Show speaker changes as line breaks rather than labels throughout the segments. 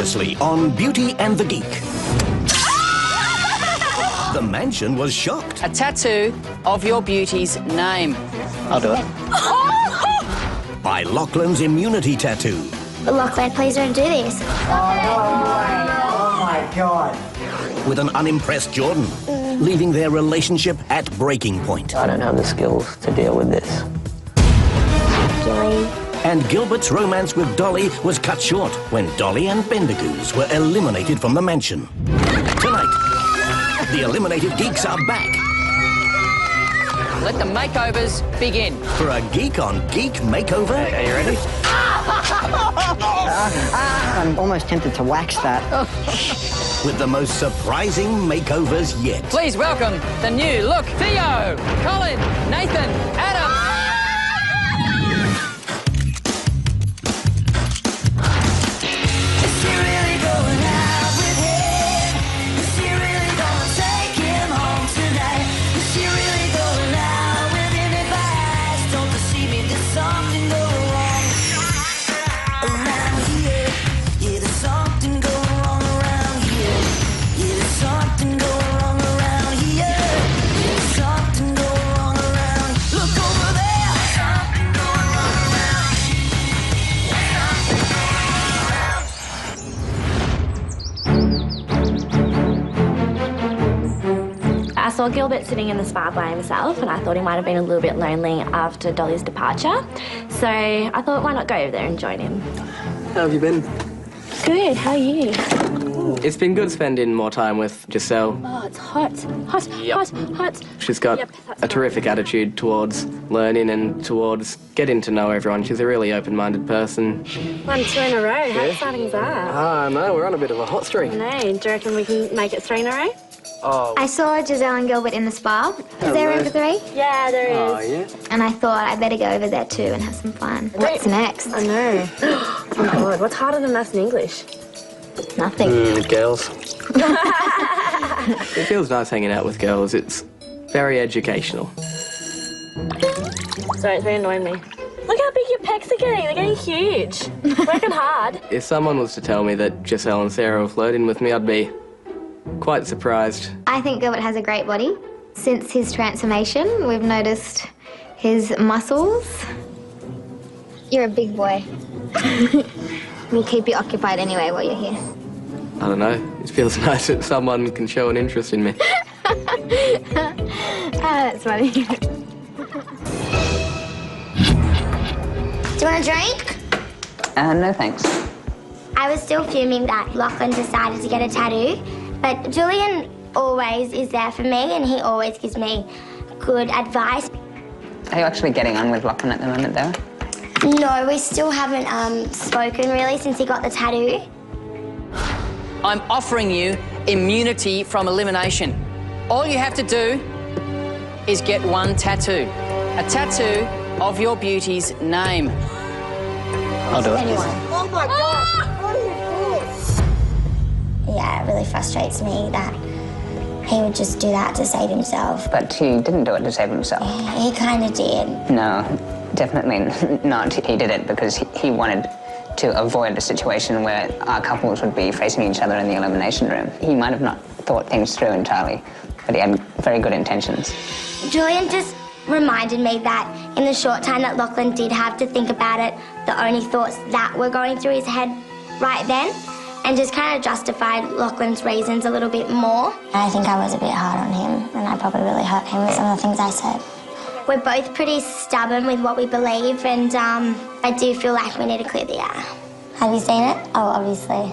Previously on Beauty and the Geek. The mansion was shocked.
A tattoo of your beauty's name.
I'll do it.
By Lachlan's immunity tattoo.
Lachlan, please don't do this.
Oh my God.
With an unimpressed Jordan, leaving their relationship at breaking point.
I don't have the skills to deal with this.
Julie.
And Gilbert's romance with Dolly was cut short when Dolly and Bendigoos were eliminated from the mansion. Tonight, the eliminated geeks are back
Let the makeovers begin.
for a Geek on Geek makeover.
Are you ready? I'm almost tempted to wax that.
With the most surprising makeovers yet.
Please welcome the new look Theo, Colin, Nathan, Adam.
I saw Gilbert sitting in the spa by himself and I thought he might have been a little bit lonely after Dolly's departure. So I thought, why not go over there and join him?
How have you been?
Good, how are you?
It's been good spending more time with Giselle.
Oh, it's hot, hot,
Yep.
hot.
She's got
That's
a terrific attitude towards learning and towards getting to know everyone. She's a really open-minded person.
1, 2 in a row, how exciting is that?
Ah, no, we're on a bit of a hot streak.
No, do you reckon we can make it 3 in a row?
Oh,
I saw Giselle and Gilbert in the spa. Is there room for 3?
Yeah, there is.
oh yeah.
And I thought I'd better go over there too and have some fun. What's next?
I know. Oh my God, what's harder than maths and English?
Nothing.
Girls. It feels nice hanging out with girls. It's very educational.
Sorry, it's very annoying me. Look how big your pecs are getting. They're getting huge. Working hard.
If someone was to tell me that Giselle and Sarah were flirting with me, I'd be quite surprised.
I think Gilbert has a great body. Since his transformation, we've noticed his muscles. You're a big boy. We'll keep you occupied anyway while you're here.
I don't know. It feels nice that someone can show an interest in me.
That's funny. Do you want a drink?
No, thanks.
I was still fuming that Lachlan decided to get a tattoo, but Julian always is there for me and he always gives me good advice.
Are you actually getting on with Lachlan at the moment, though?
No, we still haven't spoken really since he got the tattoo.
I'm offering you immunity from elimination. All you have to do is get 1 tattoo. A tattoo of your beauty's name.
I'll do it.
Anyone. Oh my God! What is this? Yeah, it really frustrates me that he would just do that to save himself.
But he didn't do it to save himself.
He kind of did.
No, definitely not. He did it because he wanted to avoid a situation where our couples would be facing each other in the elimination room. He might have not thought things through entirely, but he had very good intentions.
Julian just reminded me that in the short time that Lachlan did have to think about it, the only thoughts that were going through his head right then, and just kind of justified Lachlan's reasons a little bit more. I think I was a bit hard on him, and I probably really hurt him with some of the things I said. We're both pretty stubborn with what we believe, and I do feel like we need to clear the air. Have you seen it? Oh, obviously.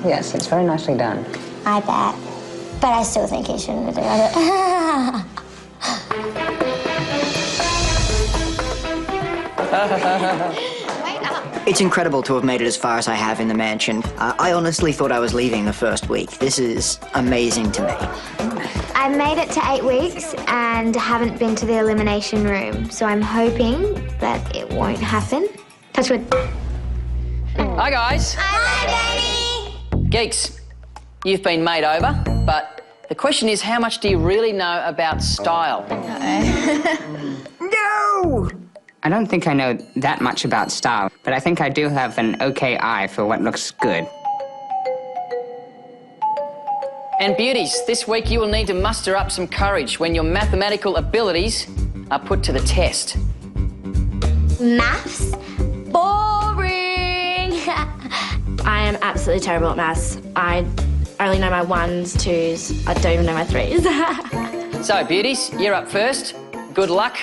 Yes, it's very nicely done.
I bet. But I still think he shouldn't have done it.
It's incredible to have made it as far as I have in the mansion. I honestly thought I was leaving the first week. This is amazing to me.
I've made it to 8 weeks and haven't been to the elimination room, so I'm hoping that it won't happen. Touch wood.
Hi, guys.
Hi, Daddy!
Geeks, you've been made over, but the question is, how much do you really know about style?
No!
I don't think I know that much about style, but I think I do have an okay eye for what looks good.
And beauties, this week you will need to muster up some courage when your mathematical abilities are put to the test.
Maths? Boring!
I am absolutely terrible at maths. I only know my 1s, 2s. I don't even know my 3s.
So, beauties, you're up first. Good luck.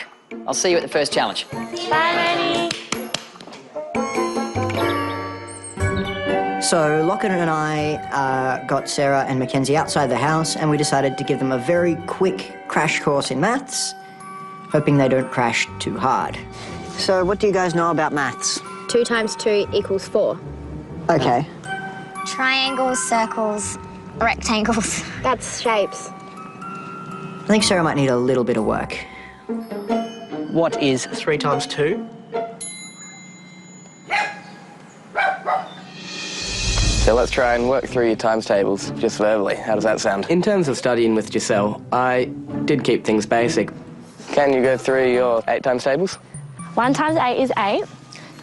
I'll see you at the first challenge.
Bye, Bernie.
So Lachlan and I got Sarah and Mackenzie outside the house, and we decided to give them a very quick crash course in maths, hoping they don't crash too hard. So what do you guys know about maths?
2 times 2 equals 4.
Okay.
Triangles, circles, rectangles.
That's shapes.
I think Sarah might need a little bit of work.
What is 3 times 2?
So let's try and work through your times tables, just verbally. How does that sound? In terms of studying with Giselle, I did keep things basic. Can you go through your 8 times tables?
1 times 8 is 8.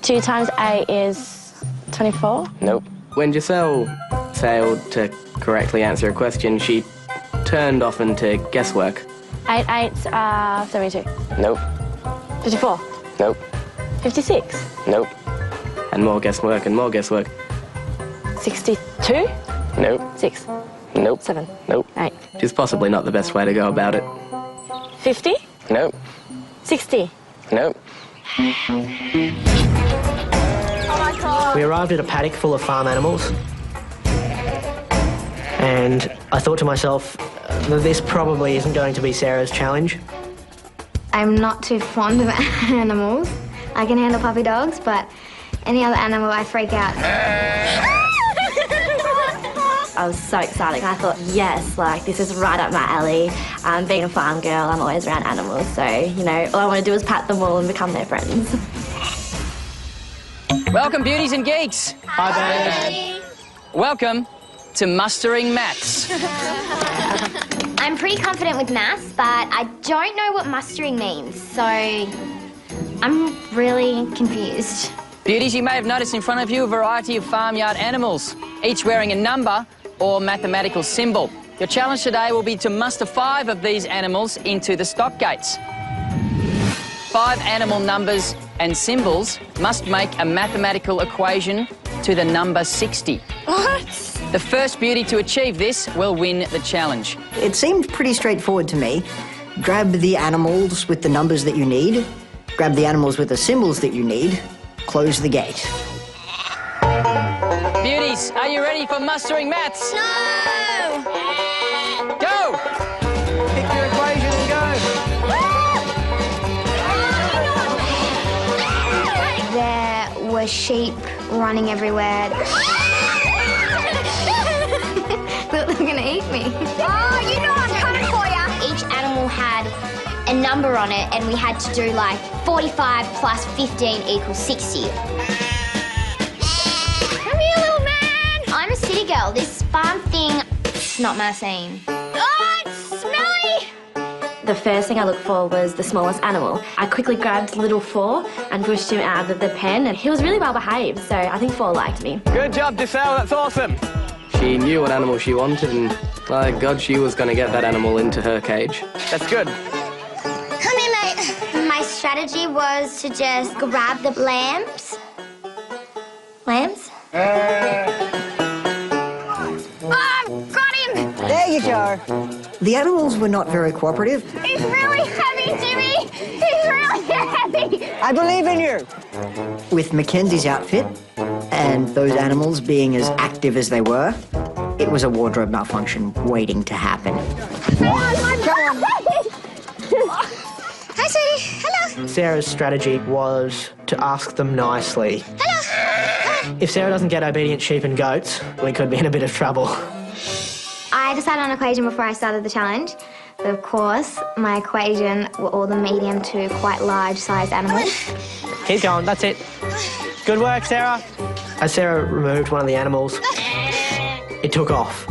2 times 8 is 24.
Nope. When Giselle failed to correctly answer a question, she turned off into guesswork.
8 8s are 72.
Nope.
54.
Nope.
56.
Nope. And more guesswork and more guesswork.
62.
Nope.
6.
Nope.
7.
Nope.
8.
Which is possibly not the best way to go about it.
50.
Nope.
60.
Nope.
We arrived at a paddock full of farm animals, and I thought to myself that this probably isn't going to be Sarah's challenge.
I'm not too fond of animals. I can handle puppy dogs, but any other animal I freak out.
I was so excited. I thought, yes, like, this is right up my alley. Being a farm girl, I'm always around animals, so, you know, all I want to do is pat them all and become their friends.
Welcome, beauties and geeks.
Hi, Bernie.
Welcome to Mustering Maths.
I'm pretty confident with maths, but I don't know what mustering means, so I'm really confused.
Beauties, you may have noticed in front of you a variety of farmyard animals, each wearing a number or mathematical symbol. Your challenge today will be to muster 5 of these animals into the stock gates. 5 animal numbers and symbols must make a mathematical equation to the number 60.
What?
The first beauty to achieve this will win the challenge.
It seemed pretty straightforward to me. Grab the animals with the numbers that you need, grab the animals with the symbols that you need, close the gate.
Beauties, are you ready for mustering maths?
No!
Go!
Pick your equation and go.
There were sheep running everywhere. They're gonna eat me. Oh, you know I'm coming for ya! Each animal had a number on it, and we had to do like 45 plus 15 equals 60. Come here, little man! I'm a city girl. This farm thing, it's not my scene. Oh, it's smelly!
The first thing I looked for was the smallest animal. I quickly grabbed little 4 and pushed him out of the pen, and he was really well behaved, so I think 4 liked me.
Good job, Giselle. That's awesome. She knew what animal she wanted, and by God, she was going to get that animal into her cage. That's good.
Come here, mate. My strategy was to just grab the lambs. Lambs? Oh, got him!
There you go. The animals were not very cooperative.
He's really heavy, Jimmy! He's really heavy!
I believe in you. With Mackenzie's outfit and those animals being as active as they were, it was a wardrobe malfunction waiting to happen.
Hi, sweetie. Hello.
Sarah's strategy was to ask them nicely.
Hello.
If Sarah doesn't get obedient sheep and goats, we could be in a bit of trouble.
I decided on an equation before I started the challenge. But of course, my equation were all the medium to quite large-sized animals.
Keep going, that's it. Good work, Sarah. As Sarah removed one of the animals, it took off.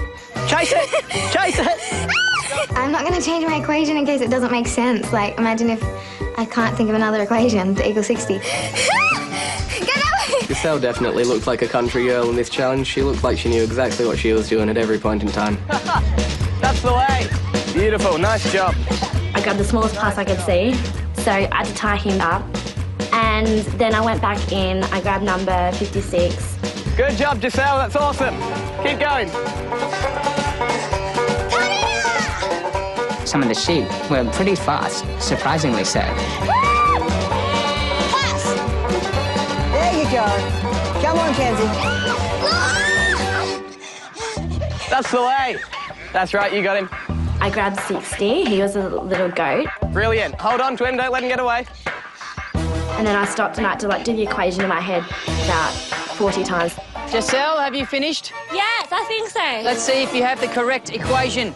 Chase it! Chase it!
I'm not going to change my equation in case it doesn't make sense. Like, imagine if I can't think of another equation to equal 60. Get away!
Giselle definitely looked like a country girl in this challenge. She looked like she knew exactly what she was doing at every point in time. That's the way. Beautiful, nice job.
I grabbed the smallest pass I could see, so I had to tie him up. And then I went back in, I grabbed number 56.
Good job, Giselle, that's awesome. Keep going.
Some of the sheep were pretty fast, surprisingly so.
There you go. Come on, Kenzie.
That's the way. That's right, you got him.
I grabbed 60, he was a little goat.
Brilliant. Hold on to him, don't let him get away.
And then I stopped and I had to do the equation in my head about 40 times.
Giselle, have you finished?
Yes, I think so.
Let's see if you have the correct equation.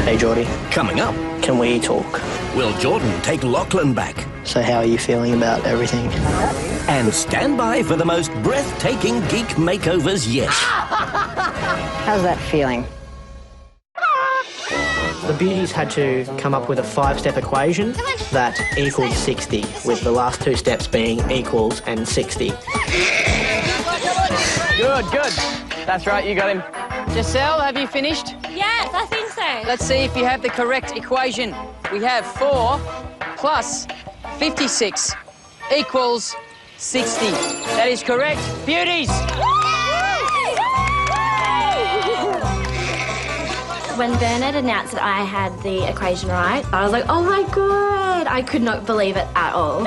Hey, Geordie.
Coming up,
Can we talk?
will Jordan take Lachlan back?
So how are you feeling about everything?
And stand by for the most breathtaking geek makeovers yet.
How's that feeling?
The beauties had to come up with a 5-step equation that equals 60, with the last 2 steps being equals and 60.
Good, good. That's right, you got him.
Giselle, have you finished?
Yes, I think so.
Let's see if you have the correct equation. We have 4 plus 56 equals 60. That is correct. Beauties!
When Bernard announced that I had the equation right, I was like, oh my God. I could not believe it at all.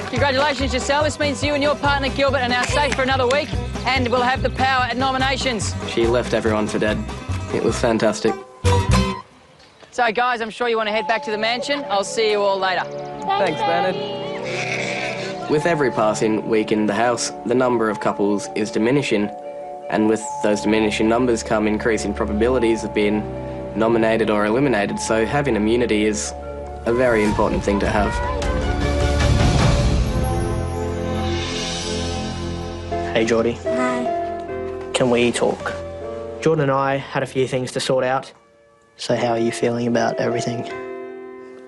Congratulations, Giselle. This means you and your partner Gilbert are now safe for another week and will have the power at nominations.
She left everyone for dead. It was fantastic.
So, guys, I'm sure you want to head back to the mansion. I'll see you all later.
Thanks, Bernard. With every passing week in the house, the number of couples is diminishing, and with those diminishing numbers come increasing probabilities of being nominated or eliminated, so having immunity is a very important thing to have.
Hey, Geordie.
Hi.
Can we talk? Jordan and I had a few things to sort out. So how are you feeling about everything?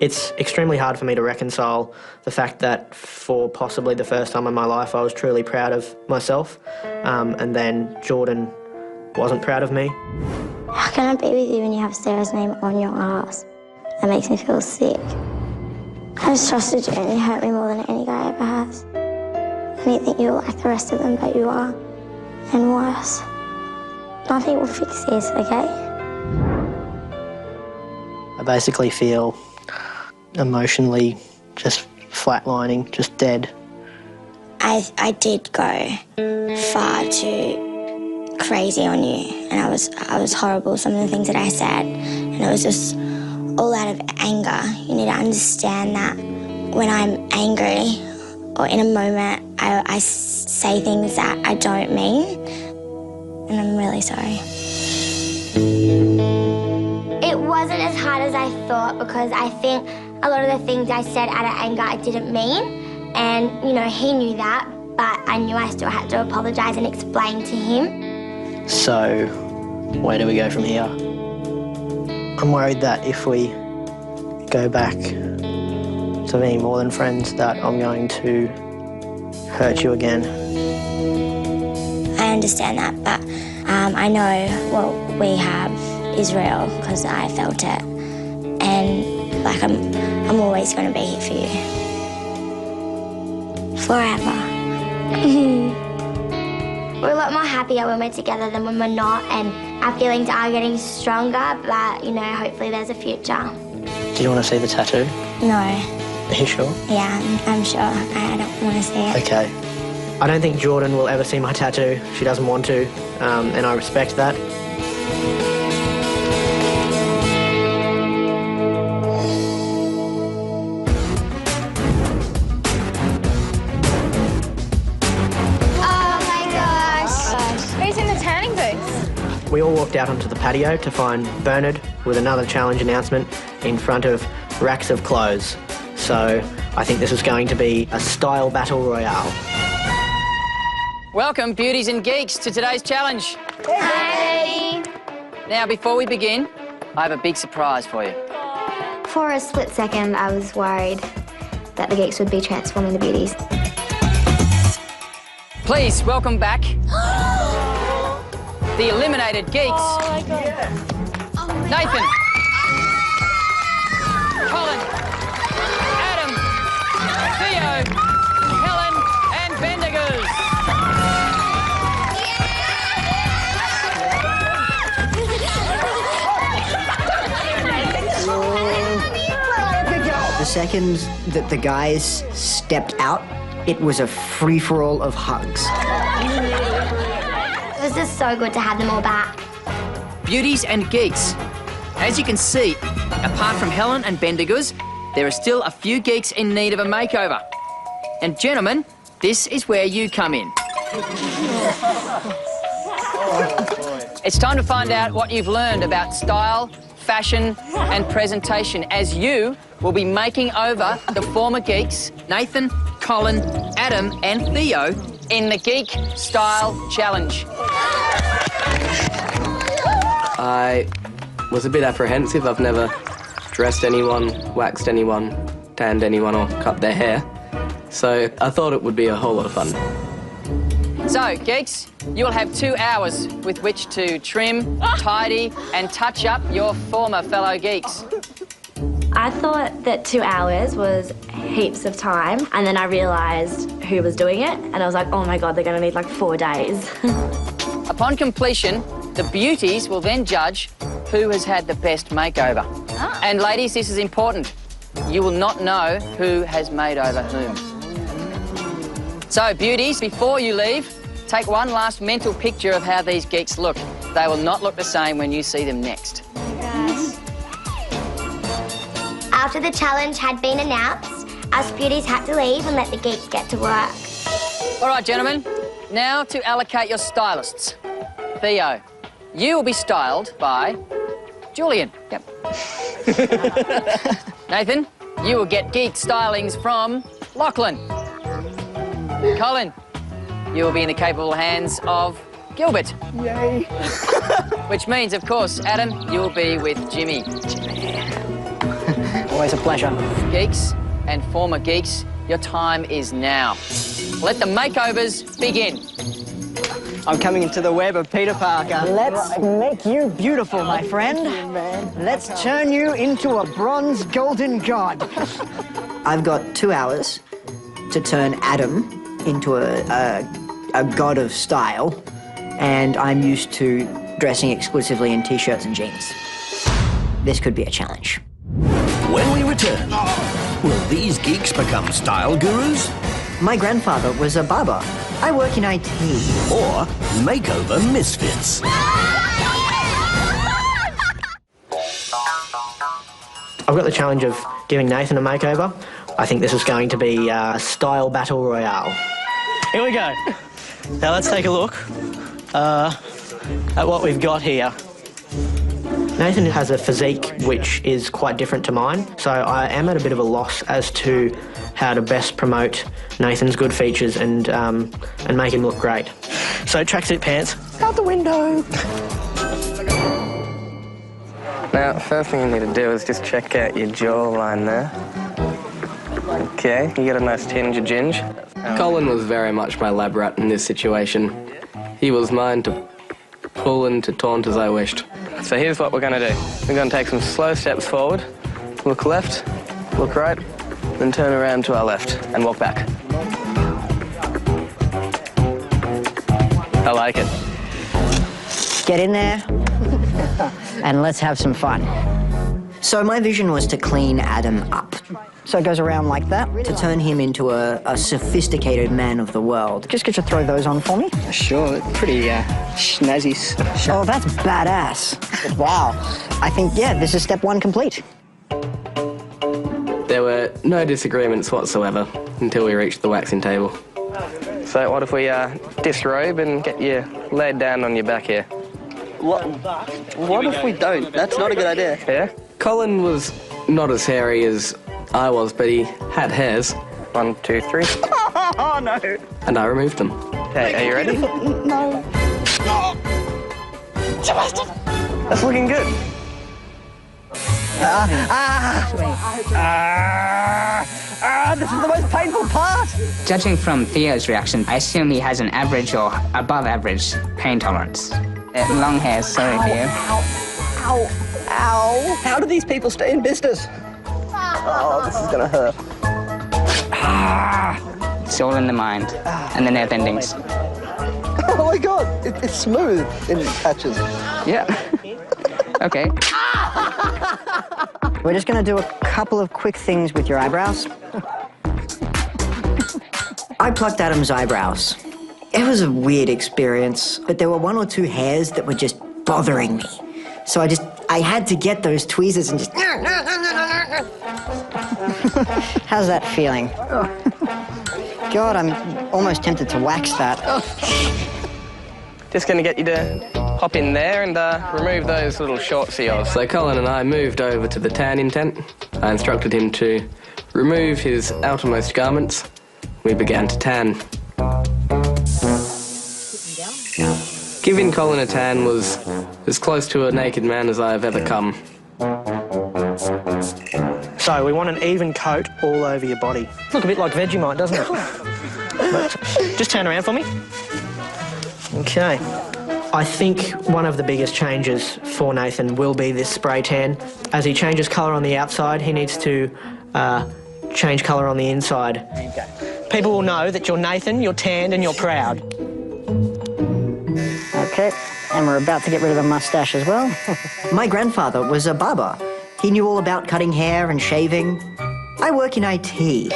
It's extremely hard for me to reconcile the fact that for possibly the first time in my life I was truly proud of myself, and then Jordan wasn't proud of me.
How can I be with you when you have Sarah's name on your ass? That makes me feel sick. I just trusted you and you hurt me more than any guy ever has. And you think you're like the rest of them, but you are. And worse. Nothing will fix this, okay?
I basically feel emotionally just flatlining, just dead.
I did go far too crazy on you, and I was horrible, some of the things that I said, and it was just all out of anger. You need to understand that when I'm angry or in a moment, I say things that I don't mean, and I'm really sorry. It wasn't as hard as I thought, because I think a lot of the things I said out of anger I didn't mean. And, you know, he knew that, but I knew I still had to apologise and explain to him.
So, where do we go from here? I'm worried that if we go back to being more than friends, that I'm going to hurt you again.
I understand that, but I know what we have is real, because I felt it. And, like, I'm always going to be here for you. Forever. We're a lot more happier when we're together than when we're not, and our feelings are getting stronger, but, you know, hopefully there's a future.
Do you want to see the tattoo?
No.
Are you sure?
Yeah, I'm sure. I don't want to see it.
Okay. I don't think Jordan will ever see my tattoo. She doesn't want to, and I respect that. We all walked out onto the patio to find Bernard with another challenge announcement in front of racks of clothes. So I think this is going to be a style battle royale.
Welcome, beauties and geeks, to today's challenge.
Hi.
Now, before we begin, I have a big surprise for you.
For a split second, I was worried that the geeks would be transforming the beauties.
Please welcome back the eliminated geeks.
Oh my God.
Nathan, Colin, Adam, Theo, Helen, and Bendigoos.
The second that the guys stepped out, it was a free-for-all of hugs.
It was just so good to have them all back.
Beauties and geeks. As you can see, apart from Helen and Bendigoos, there are still a few geeks in need of a makeover. And gentlemen, this is where you come in. It's time to find out what you've learned about style, fashion and presentation as you will be making over the former geeks, Nathan, Colin, Adam and Theo, in the Geek Style Challenge.
I was a bit apprehensive. I've never dressed anyone, waxed anyone, tanned anyone or cut their hair. So I thought it would be a whole lot of fun.
So, geeks, you will have 2 hours with which to trim, tidy and touch up your former fellow geeks.
I thought that 2 hours was heaps of time, and then I realised who was doing it, and I was like, oh my God, they're going to need like 4 days.
Upon completion, the beauties will then judge who has had the best makeover. And ladies, this is important. You will not know who has made over whom. So, beauties, before you leave, take one last mental picture of how these geeks look. They will not look the same when you see them next.
Yes.
After the challenge had been announced, us beauties had to leave and let the geeks get to work.
All right, gentlemen, now to allocate your stylists. Theo, you will be styled by Julian. Yep. Nathan, you will get geek stylings from Lachlan. Colin, you will be in the capable hands of Gilbert.
Yay.
Which means, of course, Adam, you will be with Jimmy.
Always a pleasure.
Geeks and former geeks, your time is now. Let the makeovers begin.
I'm coming into the web of Peter Parker.
Let's make you beautiful, my friend. Let's turn you into a bronze golden god. I've got 2 hours to turn Adam into a god of style, and I'm used to dressing exclusively in t-shirts and jeans. This could be a challenge.
When we return, will these geeks become style gurus?
My grandfather was a barber. I work in IT.
Or makeover misfits?
I've got the challenge of giving Nathan a makeover. I think this is going to be a style battle royale.
Here we go. Now let's take a look at what we've got here.
Nathan has a physique which is quite different to mine, so I am at a bit of a loss as to how to best promote Nathan's good features and make him look great.
So tracksuit pants, out the window.
Now, first thing you need to do is just check out your jawline there. Okay, you get a nice tinge of ginge. Colin was very much my lab rat in this situation. He was mine to pull and to taunt as I wished. So here's what we're going to do. We're going to take some slow steps forward, look left, look right, then turn around to our left and walk back. I like it.
Get in there and let's have some fun. So my vision was to clean Adam up. So it goes around like that, to turn him into a sophisticated man of the world. Just get you throw those on for me?
Sure, pretty snazzy.
Oh, that's badass. Wow. I think, yeah, this is step 1 complete.
There were no disagreements whatsoever until we reached the waxing table. So what if we disrobe and get you laid down on your back here?
What if we don't? That's not a good idea.
Yeah? Colin was not as hairy as I was, but he had hairs. 1, 2, 3.
Oh, no.
And I removed them. Okay, are you ready?
No. Sebastian.
That's looking good.
This is the most painful part!
Judging from Theo's reaction, I assume he has an average or above average pain tolerance. Long hair, sorry, Theo.
Ow! Ow! How do these people stay in business? Oh, this is gonna hurt.
It's all in the mind and the nerve endings.
Oh my god, it's smooth in patches.
Yeah. Okay.
We're just going to do a couple of quick things with your eyebrows. I plucked Adam's eyebrows. It was a weird experience, but there were 1 or 2 hairs that were just bothering me. So I had to get those tweezers and just... How's that feeling? God, I'm almost tempted to wax that.
Just going to get you to hop in there and remove those little shorts of yours. So Colin and I moved over to the tanning tent. I instructed him to remove his outermost garments. We began to tan. Giving Colin a tan was as close to a naked man as I have ever come.
So we want an even coat all over your body. Look a bit like Vegemite, doesn't it? But just turn around for me. Okay. I think one of the biggest changes for Nathan will be this spray tan. As he changes colour on the outside, he needs to change colour on the inside. People will know that you're Nathan, you're tanned and you're proud.
Okay, and we're about to get rid of the mustache as well. My grandfather was a barber. He knew all about cutting hair and shaving. I work in IT.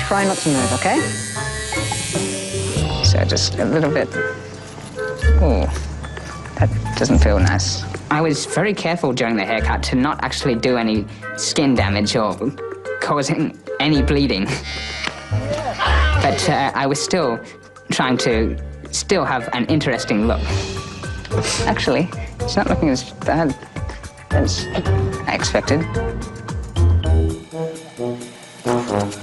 Try not to move, okay?
So just a little bit. Oh, that doesn't feel nice. I was very careful during the haircut to not actually do any skin damage or causing any bleeding. But I was still trying to have an interesting look. Actually, it's not looking as bad as I expected.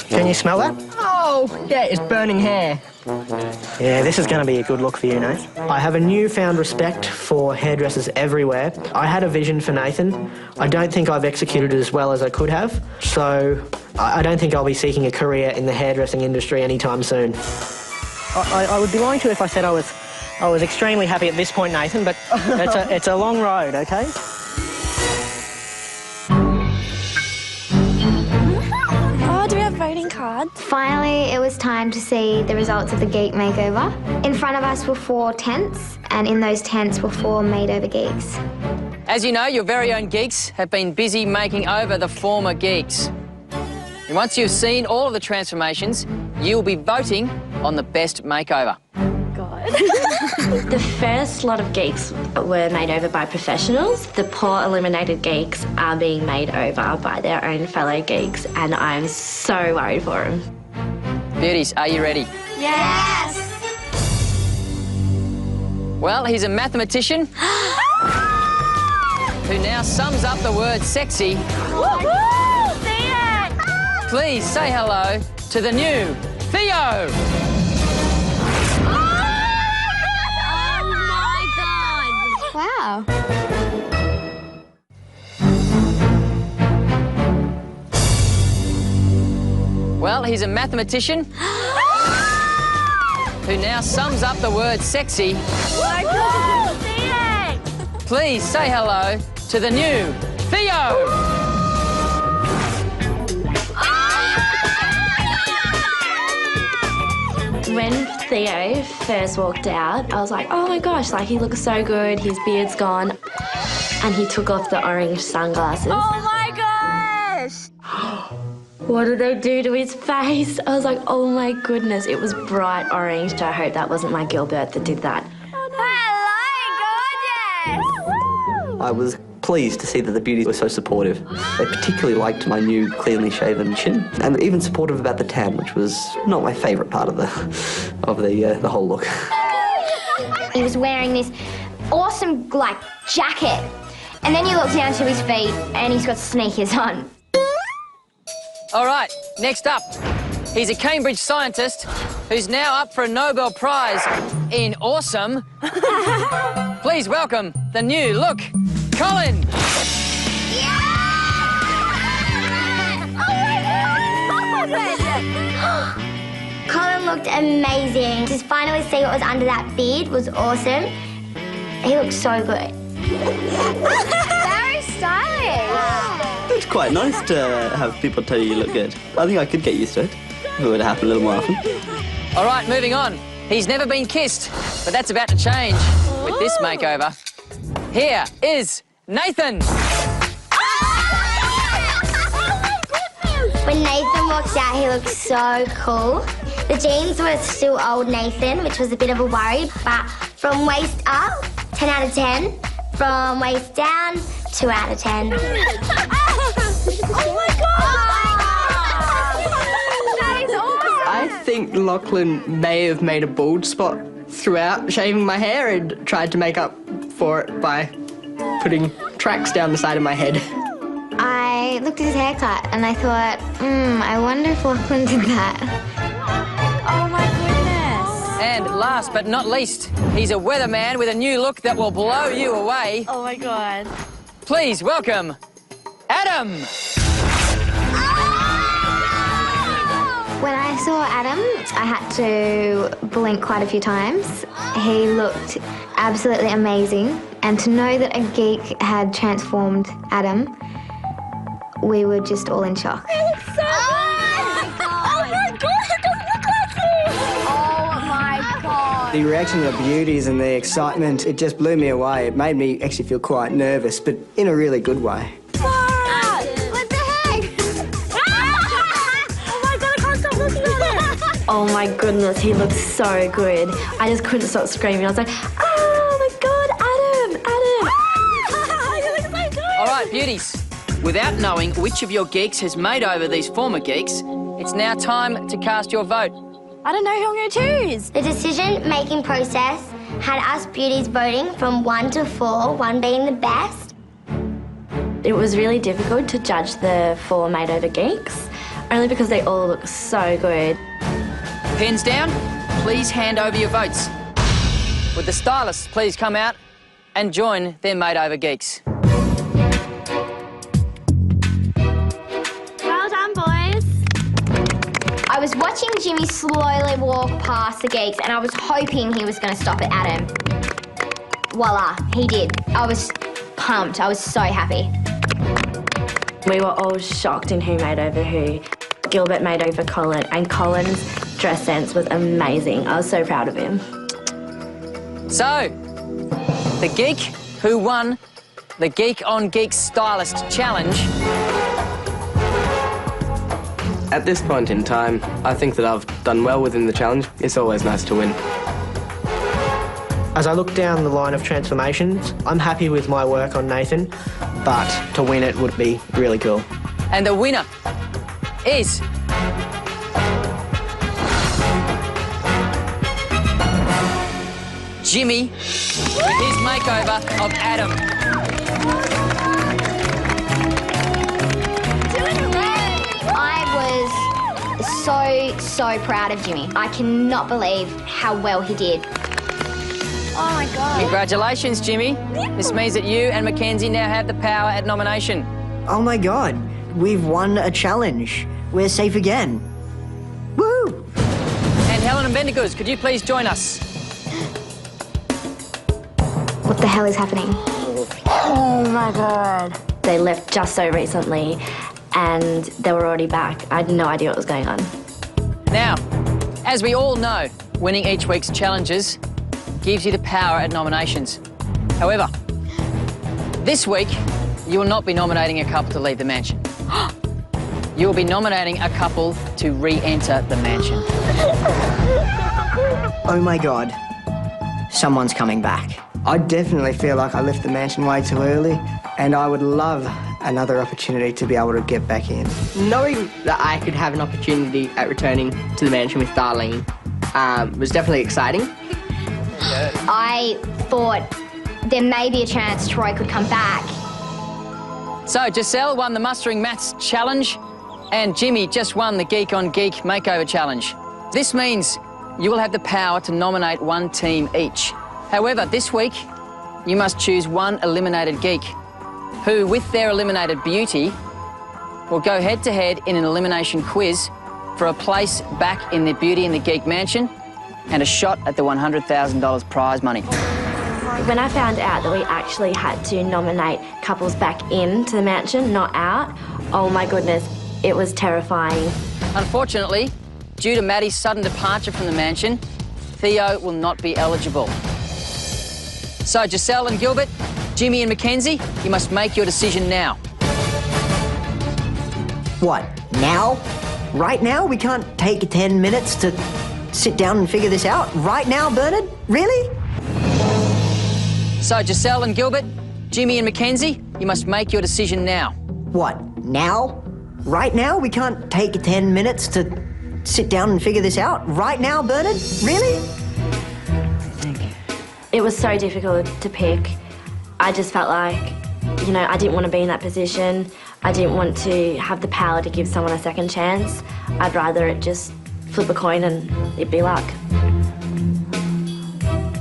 Can you smell that?
Oh, yeah, it's burning hair.
Yeah, this is going to be a good look for you, Nath. I have a newfound respect for hairdressers everywhere. I had a vision for Nathan. I don't think I've executed it as well as I could have, so I don't think I'll be seeking a career in the hairdressing industry anytime soon. I would be lying to you if I said I was extremely happy at this point, Nathan, but it's a long road, okay?
Do we have voting cards?
Finally, it was time to see the results of the Geek makeover. In front of us were 4 tents, and in those tents were 4 made-over geeks.
As you know, your very own geeks have been busy making over the former geeks. And once you've seen all of the transformations, you'll be voting on the best makeover.
God. The first lot of geeks were made over by professionals. The poor eliminated geeks are being made over by their own fellow geeks, and I'm so worried for them.
Beauties, are you ready?
Yes!
Well, he's a mathematician who now sums up the word sexy. Please say hello to the new Theo.
Wow.
Well, he's a mathematician who now sums up the word sexy. Please say hello to the new Theo.
When Theo first walked out, I was like, oh my gosh, like he looks so good, his beard's gone. And he took off the orange sunglasses.
Oh my gosh!
What did they do to his face? I was like, oh my goodness, it was bright orange. I hope that wasn't my Gilbert that did that.
Hello, gorgeous!
I was pleased to see that the beauties were so supportive. They particularly liked my new cleanly shaven chin, and even supportive about the tan, which was not my favourite part of the whole look.
He was wearing this awesome, like, jacket, and then you look down to his feet, and he's got sneakers on.
All right, next up, he's a Cambridge scientist who's now up for a Nobel Prize in awesome. Please welcome the new look, Colin.
Yeah! Oh my God! Colin looked amazing. To finally see what was under that beard was awesome. He looked so good.
Very stylish.
It's quite nice to have people tell you look good. I think I could get used to it if it would happen a little more often.
All right, moving on. He's never been kissed, but that's about to change with this makeover. Here is Nathan.
When Nathan walked out, he looked so cool. The jeans were still old Nathan, which was a bit of a worry, but from waist up, 10 out of 10. From waist down, 2 out of 10.
Oh my God! That is awesome!
I think Lachlan may have made a bald spot throughout shaving my hair and tried to make up for it by putting tracks down the side of my head.
I looked at his haircut and I thought, I wonder if Lachlan did that. Oh my goodness.
And last but not least, he's a weatherman with a new look that will blow you away.
Oh my God.
Please welcome Adam.
When I saw Adam, I had to blink quite a few times. He looked absolutely amazing. And to know that a geek had transformed Adam, we were just all in shock.
Oh my God, it doesn't look like him!
Oh my God.
The reaction of the beauties and the excitement, it just blew me away. It made me actually feel quite nervous, but in a really good way.
What the heck?
Oh my God, I can't stop looking at it!
Oh my goodness, he looked so good. I just couldn't stop screaming. I was like, oh my God, Adam!
You look so good!
All right, beauties. Without knowing which of your geeks has made over these former geeks, it's now time to cast your vote.
I don't know who I'm going to choose.
The decision-making process had us beauties voting from 1 to 4, 1 being the best.
It was really difficult to judge the 4 made-over geeks, only because they all look so good.
Pens down, please hand over your votes. Would the stylists please come out and join their made-over geeks?
Well done, boys.
I was watching Jimmy slowly walk past the geeks and I was hoping he was going to stop at Adam. Voila, he did. I was pumped. I was so happy.
We were all shocked in who made over who. Gilbert made over Colin, and Colin's dress sense was amazing. I was so proud of him.
So, the geek who won the Geek on Geek Stylist Challenge.
At this point in time, I think that I've done well within the challenge. It's always nice to win.
As I look down the line of transformations, I'm happy with my work on Nathan, but to win it would be really cool.
And the winner is... Jimmy with his makeover of Adam.
I was so proud of Jimmy. I cannot believe how well he did.
Oh my God.
Congratulations, Jimmy. This means that you and Mackenzie now have the power at nomination.
Oh my God, we've won a challenge. We're safe again. Woo!
And Helen and Bendigoods, could you please join us?
What the hell is happening? Oh my God.
They left just so recently and they were already back. I had no idea what was going on.
Now, as we all know, winning each week's challenges gives you the power at nominations. However, this week, you will not be nominating a couple to leave the mansion. You will be nominating a couple to re-enter the mansion.
Oh my God, someone's coming back.
I definitely feel like I left the mansion way too early, and I would love another opportunity to be able to get back in.
Knowing that I could have an opportunity at returning to the mansion with Darlene was definitely exciting.
I thought there may be a chance Troy could come back.
So, Giselle won the Mustering Maths Challenge, and Jimmy just won the Geek on Geek Makeover Challenge. This means you will have the power to nominate one team each. However, this week, you must choose one eliminated geek who, with their eliminated beauty, will go head-to-head in an elimination quiz for a place back in the Beauty and the Geek mansion and a shot at the $100,000 prize money.
When I found out that we actually had to nominate couples back into the mansion, not out, oh my goodness, it was terrifying.
Unfortunately, due to Maddie's sudden departure from the mansion, Theo will not be eligible. So, Giselle and Gilbert, Jimmy and Mackenzie, you must make your decision now.
What, now? Right now? We can't take 10 minutes to sit down and figure this out? Right now, Bernard? Really?
So, Giselle and Gilbert, Jimmy and Mackenzie, you must make your decision now.
What, now? Right now? We can't take 10 minutes to sit down and figure this out? Right now, Bernard? Really?
It was so difficult to pick. I just felt like, you know, I didn't want to be in that position. I didn't want to have the power to give someone a second chance. I'd rather it just flip a coin and it'd be luck.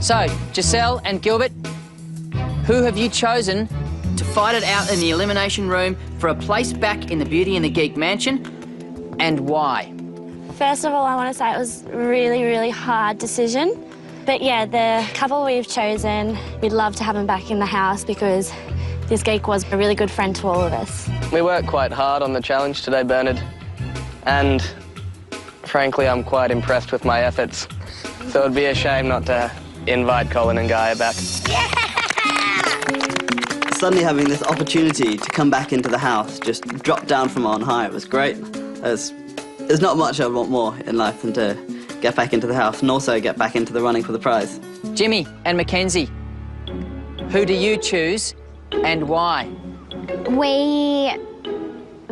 So, Giselle and Gilbert, who have you chosen to fight it out in the elimination room for a place back in the Beauty and the Geek mansion, and why?
First of all, I want to say it was a really, really hard decision. But yeah, the couple we've chosen, we'd love to have them back in the house because this geek was a really good friend to all of us.
We worked quite hard on the challenge today, Bernard, and frankly, I'm quite impressed with my efforts. So it'd be a shame not to invite Colin and Gaia back.
Suddenly having this opportunity to come back into the house, just drop down from on high, it was great. There's not much I want more in life than to get back into the house and also get back into the running for the prize.
Jimmy and Mackenzie, who do you choose and why?
We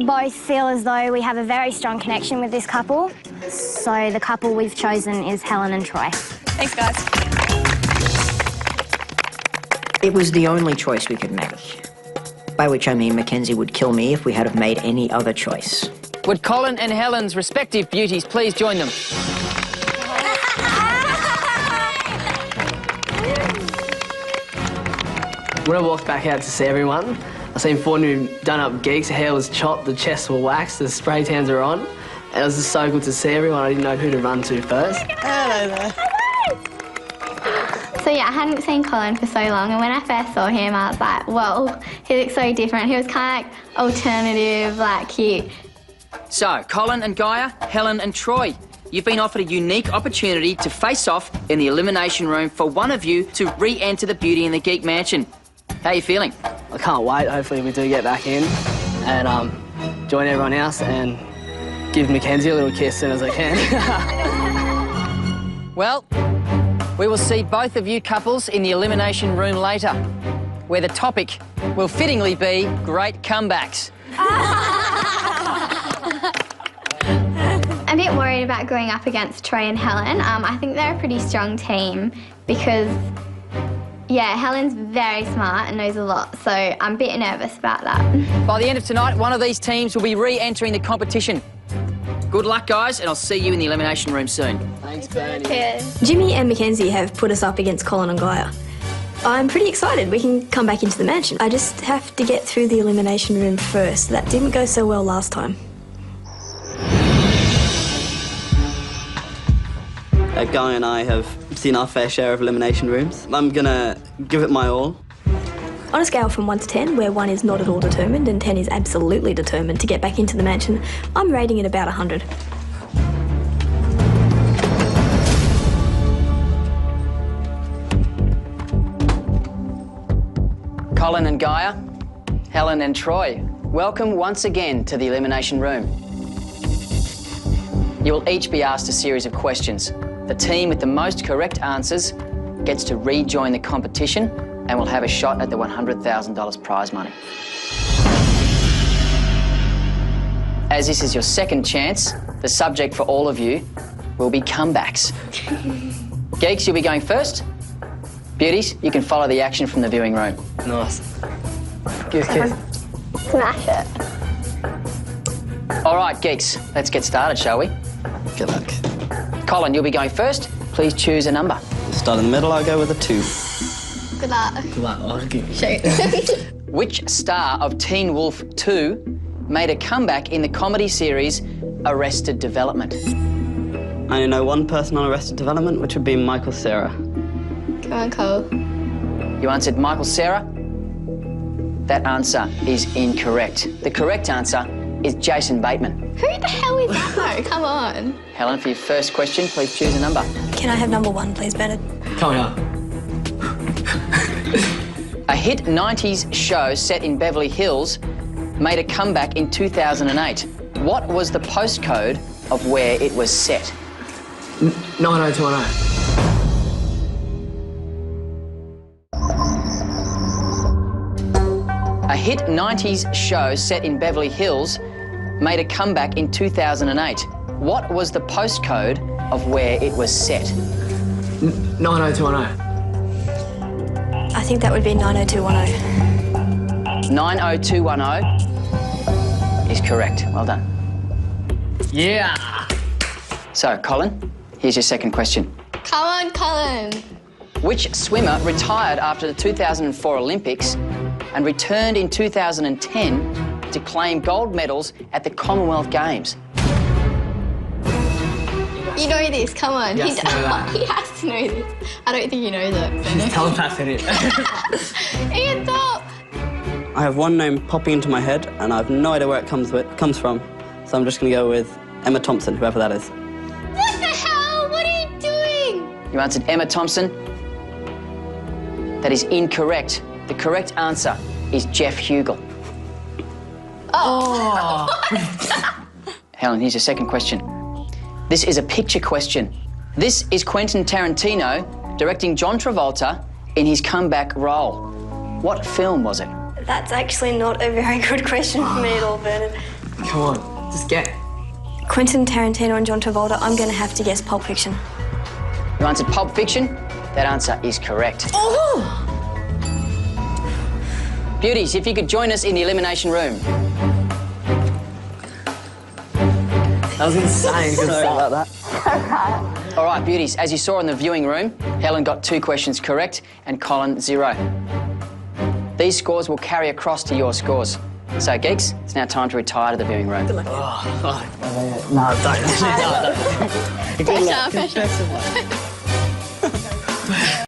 both feel as though we have a very strong connection with this couple. So the couple we've chosen is Helen and Troy.
Thanks, guys.
It was the only choice we could make. By which I mean Mackenzie would kill me if we had have made any other choice.
Would Colin and Helen's respective beauties please join them?
When I walked back out to see everyone, I seen 4 new done-up geeks. The hair was chopped, the chests were waxed, the spray tans are on. And it was just so good to see everyone. I didn't know who to run to first.
Hello there.
So yeah, I hadn't seen Colin for so long, and when I first saw him, I was like, whoa, he looks so different. He was kind of like alternative, like cute.
So, Colin and Gaia, Helen and Troy, you've been offered a unique opportunity to face off in the elimination room for one of you to re-enter the Beauty and the Geek mansion. How are you feeling?
I can't wait. Hopefully we do get back in and join everyone else and give Mackenzie a little kiss as soon as I can.
Well, we will see both of you couples in the elimination room later, where the topic will fittingly be great comebacks.
I'm a bit worried about going up against Troy and Helen. I think they're a pretty strong team because, yeah, Helen's very smart and knows a lot, so I'm a bit nervous about that.
By the end of tonight, one of these teams will be re-entering the competition. Good luck, guys, and I'll see you in the elimination room soon.
Thanks, Bernie.
Jimmy and Mackenzie have put us up against Colin and Gaia. I'm pretty excited. We can come back into the mansion. I just have to get through the elimination room first. That didn't go so well last time.
Guy and I have seen our fair share of elimination rooms. I'm gonna give it my all.
On a scale from 1 to 10, where 1 is not at all determined and 10 is absolutely determined to get back into the mansion, I'm rating it about 100.
Colin and Gaia, Helen and Troy, welcome once again to the elimination room. You will each be asked a series of questions. The team with the most correct answers gets to rejoin the competition and will have a shot at the $100,000 prize money. As this is your second chance, the subject for all of you will be comebacks. Geeks, you'll be going first. Beauties, you can follow the action from the viewing room.
Nice. Give a kiss.
Smash it.
All right, Geeks, let's get started, shall we?
Good luck.
Colin, you'll be going first. Please choose a number.
Start in the middle, I'll go with a 2.
Good luck.
Good luck. I'll give you.
Shoot.
Which star of Teen Wolf 2 made a comeback in the comedy series Arrested Development?
I only know one person on Arrested Development, which would be Michael Cera.
Come on, Cole.
You answered Michael Cera. That answer is incorrect. The correct answer is Jason Bateman.
Who the hell is that though? Come on.
Helen, for your first question, please choose a number.
Can I have number 1, please, Bennett?
Come on.
A hit 90s show set in Beverly Hills made a comeback in 2008. What was the postcode of where it was set?
90210.
A hit 90s show set in Beverly Hills made a comeback in 2008. What was the postcode of where it was set?
90210.
I think that would be 90210.
90210 is correct. Well done.
Yeah.
So, Colin, here's your second question.
Come on, Colin.
Which swimmer retired after the 2004 Olympics and returned in 2010 to claim gold medals at the Commonwealth Games?
You know this, come on.
He has to know that.
He has to know this. I don't think he knows it.
She's telepathing it.
Ian, stop!
I have one name popping into my head, and I have no idea where it comes from. So I'm just going to go with Emma Thompson, whoever that is.
What the hell? What are you doing?
You answered Emma Thompson. That is incorrect. The correct answer is Jeff Hugel.
Oh.
Helen, here's your second question. This is a picture question. This is Quentin Tarantino directing John Travolta in his comeback role. What film was it?
That's actually not a very good question for me at all, Bernard.
Come on, just get.
Quentin Tarantino and John Travolta, I'm going to have to guess Pulp Fiction.
You answered Pulp Fiction. That answer is correct.
Oh!
Beauties, if you could join us in the elimination room.
That was insane.
Sorry about that.
All right, beauties, as you saw in the viewing room, Helen got 2 questions correct and Colin 0. These scores will carry across to your scores. So, geeks, it's now time to retire to the viewing room.
No, don't.
Pressure.